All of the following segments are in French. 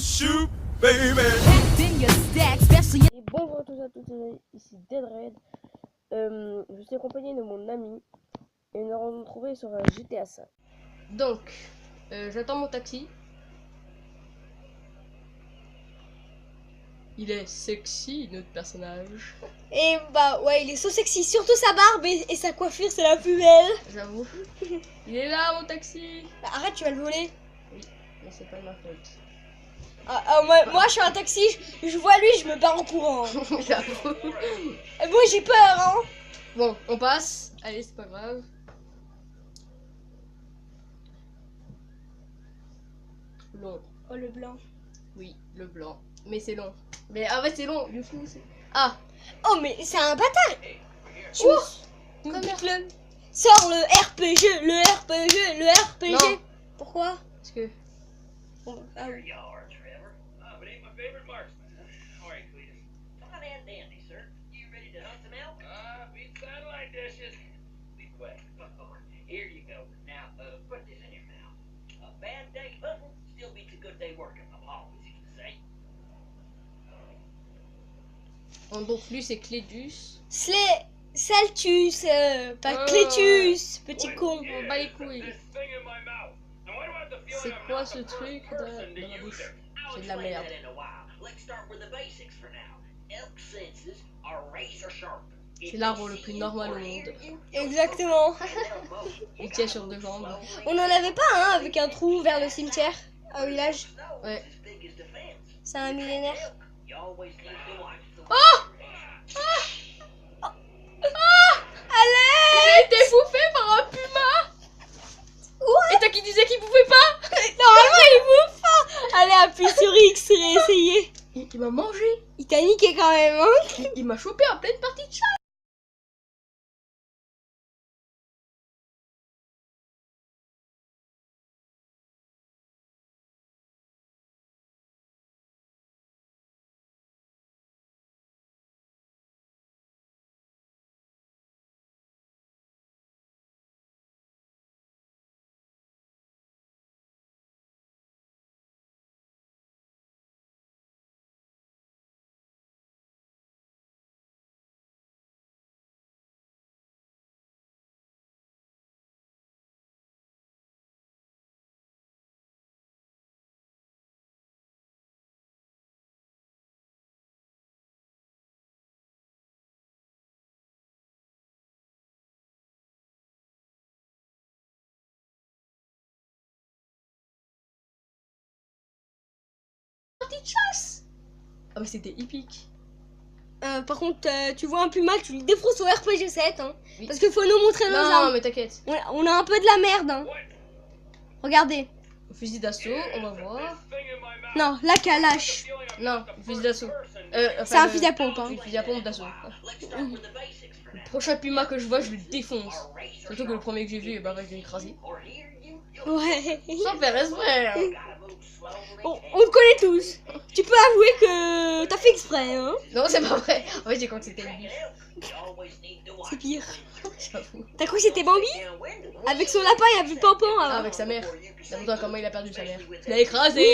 shoot, baby. Et bonjour à tous et à toutes, ici DeadRed. Je suis accompagné de mon ami et nous allons nous retrouver sur GTA 5. Donc, j'attends mon taxi. Il est sexy, notre personnage. Et bah ouais, il est so sexy, surtout sa barbe et sa coiffure, c'est la plus belle. J'avoue. Il est là, mon taxi. Bah, arrête, tu vas le voler. Oui, mais c'est pas de ma faute. Moi je suis un taxi, je vois lui, je me barre en courant. J'avoue. Et moi j'ai peur, hein. Bon, on passe. Allez, c'est pas grave. Long. Oh le blanc. Oui, le blanc. Mais c'est long. Mais ah ouais, c'est long. Du coup, c'est... Ah. Oh mais c'est un bâtard. Connard. Sors le RPG, le RPG, le RPG. Non. Pourquoi? Parce que... Ah oui. Donc lui, c'est Clédus. Saltus, pas Clétus, petit con. On bat les couilles. C'est quoi ce truc dans la bouche? C'est de la merde. C'est l'arbre le plus normal au monde. Exactement. Il tient sur deux jambes. On en avait pas un avec un trou vers le cimetière au village. Ouais. C'est un millénaire. Oh! Allez! J'ai été bouffé par un puma! Et toi qui disais qu'il bouffait pas? Normalement il bouffe pas. Allez, appuie sur X, réessayer. Il m'a mangé. Il t'a niqué quand même, hein. Il m'a chopé en pleine partie de chat. Partie de chasse. Ah mais c'était épique. Par contre, tu vois un puma, tu le défonces au RPG 7, hein. Oui. Parce qu'il faut nous montrer nos Non armes. mais t'inquiète. On a un peu de la merde, hein. Regardez. Fusil d'assaut, on va voir. Non, la calache. Non, fusil d'assaut. C'est un fusil à pompe, hein. Oui, fusil à pompe d'assaut. Le prochain puma que je vois, je le défonce. Surtout que le premier que j'ai vu, bah, je l'ai écrasé. Ouais. Sans faire exprès. Hein. On le connaît tous. Tu peux avouer que t'as fait exprès, hein. Non, c'est pas vrai. En fait, j'ai cru que c'était une biche. C'est pire. J'avoue. T'as cru que c'était Bambi? Avec son lapin, il y a plus de pompon Ah, avant. avec sa mère. T'as comment il a perdu sa mère. Je l'ai écrasé.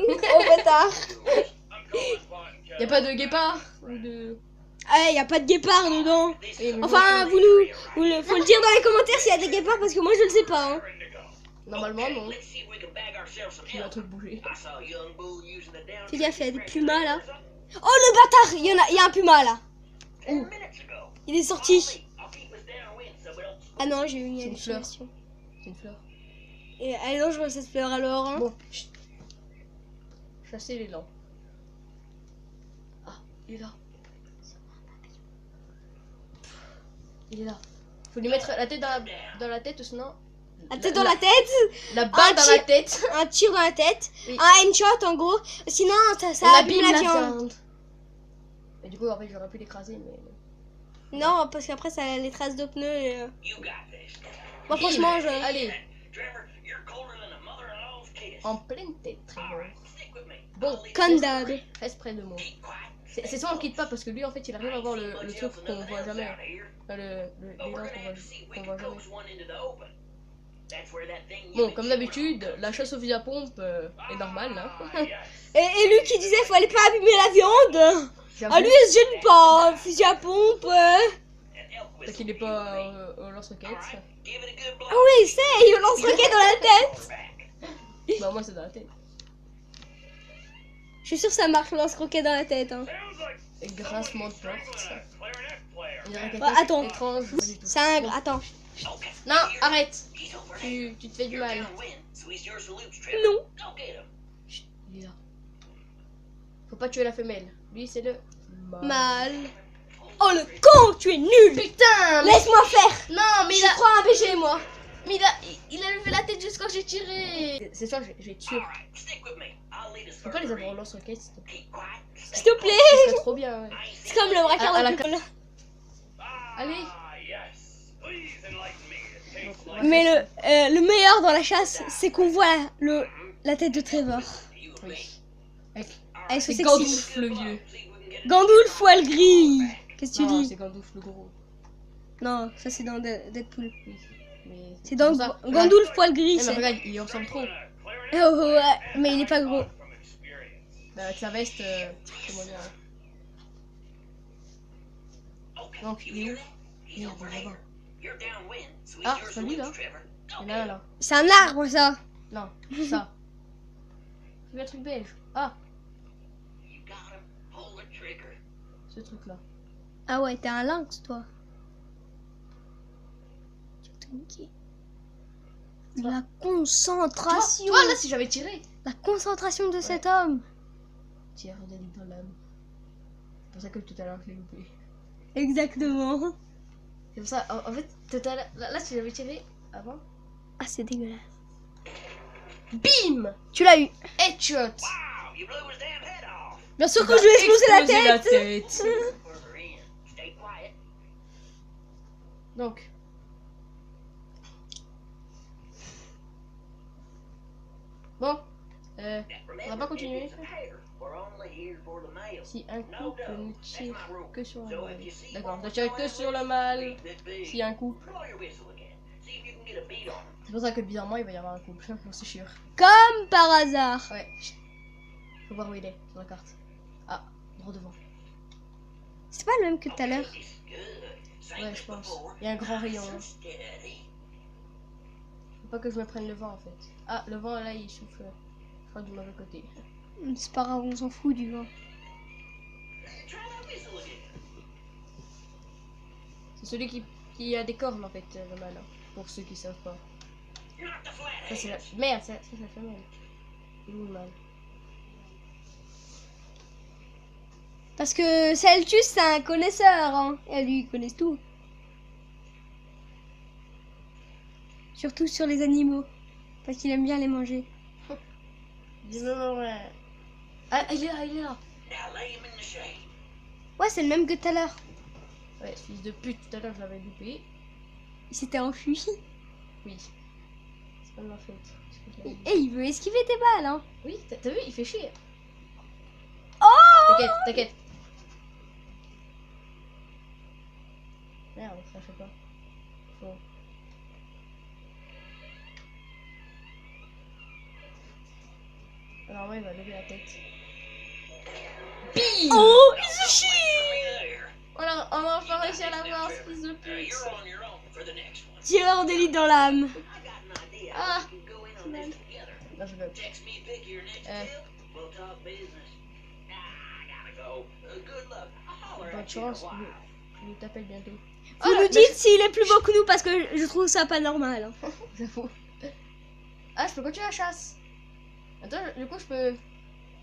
Oh bâtard. Y'a pas de guépard ou de... Ah, y a pas de guépard dedans. Eh, mais Enfin, non, faut le dire dans les commentaires s'il y a des guépards parce que moi je le sais pas, hein. normalement, non. Il y a un truc bougé. Fais gaffe, il y a des pumas là. Oh le bâtard, il y a un puma là. Où? Il est sorti. Ah non, j'ai eu une C'est une fleur. hallucination. C'est une fleur. Et elle est dangereuse cette fleur alors, hein. Bon, chut. Chasser les lents. Ah, il est là. Il est là. Faut lui mettre la tête dans la tête, sinon... La tête dans la tête. La balle dans la tête. Un tir dans la tête. Oui. Un headshot en gros. Sinon, ça On abîme la viande. Et du coup, en fait, j'aurais pu l'écraser, mais... Non, parce qu'après, ça a les traces de pneus et... Moi, franchement, je... Allez. En pleine tête, très bon. Bon, Comme d'hab. reste près de moi. C'est ça, on quitte pas, parce que lui, en fait, il arrive à voir le truc qu'on voit jamais. Les gens qu'on voit jamais. Bon, comme d'habitude, la chasse au fusil à pompe est normale. Hein. Et lui qui disait fallait pas abîmer la viande. Ah lui il se gêne pas, fusil à pompe. Parce qu'il est pas au lance-roquette. Ah oui, il sait, il lance roquette dans la tête. Bah moi c'est dans la tête. Je suis sûre que ça marche, lance roquette dans la tête. Hein. Et grincement de porte. Il y aurait quelque Ouais, chose attends. d'étrange, pas du tout. C'est un... Attends. Non, arrête. Tu te fais du mal. Non. Chut, il est là. Faut pas tuer la femelle. Lui c'est le Mal. Oh le con, tu es nul. Putain, mais... Laisse-moi faire. Non, mais Je crois un BG moi. Mais il a levé la tête juste quand j'ai tiré. C'est sûr que je vais tuer. Faut pas les avoir en lance-roquette, s'il te plaît. S'il te plaît. Ce serait trop bien, ouais. C'est comme le braqueur À la de Pupil. Allez. Donc, Mais le meilleur dans la chasse, c'est qu'on voit la tête de Trevor. Oui. Avec ce C'est sexy. Gandalf le vieux. Gandalf poil gris. Qu'est-ce que tu Non, dis? c'est Gandalf le gros. Non, ça c'est dans Deadpool. Oui. Mais C'est dans pour ça- Gandalf poil gris. Eh, mais c'est- regarde, il ressemble trop. Oh, ouais, mais il est pas gros. Bah, avec sa veste, comment dire. Donc, il est où? Il est là-bas. Ah, c'est pas lui là. Il est là, là. C'est un arbre ça. Non, ça. C'est le truc beige. Ah, ce truc là. Ah ouais, t'es un lynx toi. Tu vas tout niquer. La concentration. Toi, là, si j'avais tiré. La concentration de cet homme. Tire, redonne dans l'âme. C'est pour ça que tout à l'heure, je l'ai loupé. Exactement. C'est pour ça, en fait, tout à l'heure, là, si j'avais tiré avant. Ah, c'est dégueulasse. Bim! Tu l'as eu. Headshot! Bien sûr que je lui ai explosé la Exploser la tête. tête. Donc. Bon. On va pas continuer. Si un couple ne tire que sur le mâle. D'accord, ne tire que sur le mâle. Si un couple. C'est pour ça que bizarrement il va y avoir un couple, j'en suis sûr. Comme par hasard. Ouais. Faut voir où il est sur la carte. Ah, droit devant. C'est pas le même que tout à l'heure. Ouais, je pense. Il y a un grand rayon. Hein. Faut pas que je me prenne le vent en fait. Ah, le vent là il souffle. Je crois du mauvais côté. C'est pas grave, on s'en fout du vent. C'est celui qui a des cornes en fait, le mâle. Pour ceux qui savent pas. Ça c'est la... Merde, ça c'est la femelle. Il est où le mâle? Parce que Celtus c'est un connaisseur, hein. Et lui il connaît tout. Surtout sur les animaux. Parce qu'il aime bien les manger. Ah, il est là, il est là. Ouais, c'est le même que tout à l'heure. Ouais, ce fils de pute, tout à l'heure je l'avais loupé. Il s'était enfui. Oui. C'est pas de ma faute. Et il veut esquiver tes balles, hein. Oui, t'as vu, il fait chier. Oh! T'inquiète, t'inquiète. Merde, ça je sais pas. Faut... Alors moi il va lever la tête. Bim! Oh, il se chie! On va enfin réussir à l'avoir, ce fils de pute. Tireur d'élite dans l'âme. Ah! Non, je veux. Bonne chance, je t'appelle bientôt. Vous nous dites s'il est plus beau que nous parce que je trouve ça pas normal. Hein. J'avoue. Ah, je peux continuer la chasse. Attends, du coup, je peux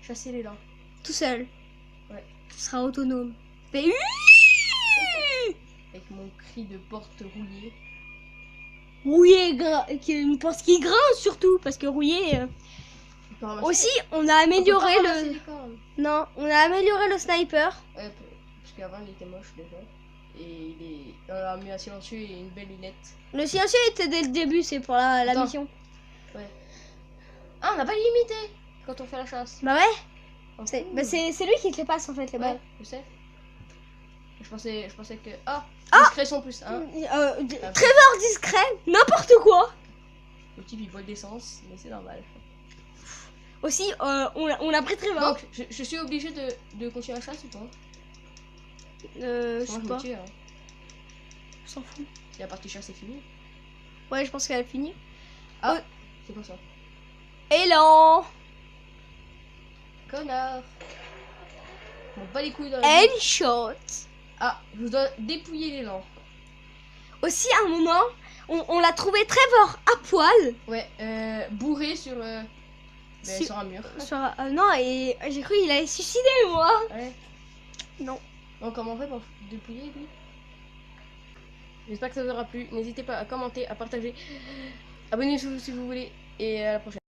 chasser les dents. Tout seul. Ouais. Tu seras autonome. Mais Avec mon cri de porte rouillé. rouillé, parce qu'il grince surtout. Parce que rouillé. Je peux ramasser- Aussi, on a amélioré on peut pas ramasser le. les cornes. Non, on a amélioré le sniper. Ouais, parce qu'avant il était moche déjà. Et on l'a mis un silencieux et une belle lunette. Le silencieux était dès le début, c'est pour la Attends. mission. Ouais. Ah, on n'a pas limité quand on fait la chasse. Bah ouais. Oh, C'est cool. bah c'est lui qui te les passe en fait les Ouais, balles. je sais. Je pensais que... Ah, Ah discrétion plus 1. Trevor discret, n'importe quoi. Le type il vole d'essence, mais c'est normal. Aussi, on l'a pris très bas. Donc, je suis obligé de continuer la chasse ou pas? Je sais Moi, je pas. me tue, hein. Je s'en fous. Si la partie chasse est finie. Ouais, je pense qu'elle a fini. Ah, c'est quoi ça? Élan. Connard. On bat les couilles dans la vie. Headshot. Ah, je dois dépouiller l'élan. Aussi, à un moment, on l'a trouvé très fort à poil. Ouais, bourré sur un mur. Non, et j'ai cru qu'il allait se suicider, moi. Ouais. Non. Donc, comment on fait pour dépouiller lui? J'espère que ça vous aura plu. N'hésitez pas à commenter, à partager. Abonnez-vous si vous voulez. Et à la prochaine.